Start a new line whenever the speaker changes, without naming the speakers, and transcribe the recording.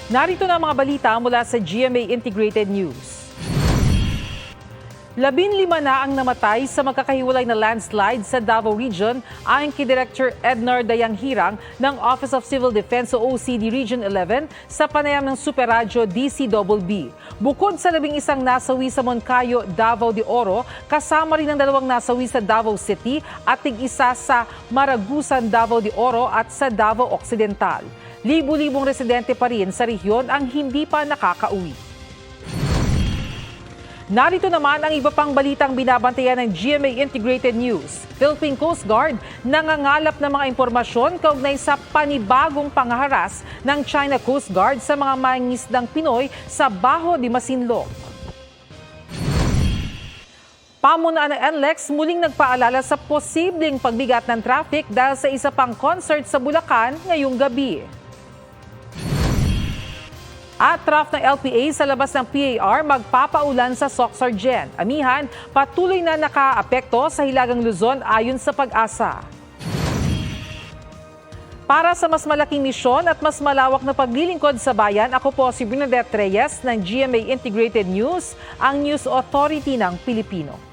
Narito na ang mga balita mula sa GMA Integrated News. 15 na ang namatay sa magkakahiwalay na landslide sa Davao Region ayon kay Director Ednar Dayanghirang ng Office of Civil Defense o OCD Region 11 sa panayam ng Super Radyo DCBB. Bukod sa 11 nasawi sa Moncayo, Davao de Oro, kasama rin ang 2 nasawi sa Davao City at tig-isa sa Maragusan, Davao de Oro at sa Davao Occidental. Libu-libong residente pa rin sa rehiyon ang hindi pa nakakauwi. Narito naman ang iba pang balitang binabantayan ng GMA Integrated News. Philippine Coast Guard nangangalap ng mga impormasyon kaugnay sa panibagong pangharas ng China Coast Guard sa mga mangingisdang Pinoy sa Baho de Masinloc. Pamunuan ng NLEX muling nagpaalala sa posibleng pagbigat ng traffic dahil sa isa pang concert sa Bulacan ngayong gabi. At draft ng LPA sa labas ng PAR magpapaulan sa Soc-Sargen. Amihan, patuloy na nakaapekto sa Hilagang Luzon ayon sa Pag-asa. Para sa mas malaking misyon at mas malawak na paglilingkod sa bayan, ako po si Bernadette Reyes ng GMA Integrated News, ang News Authority ng Pilipino.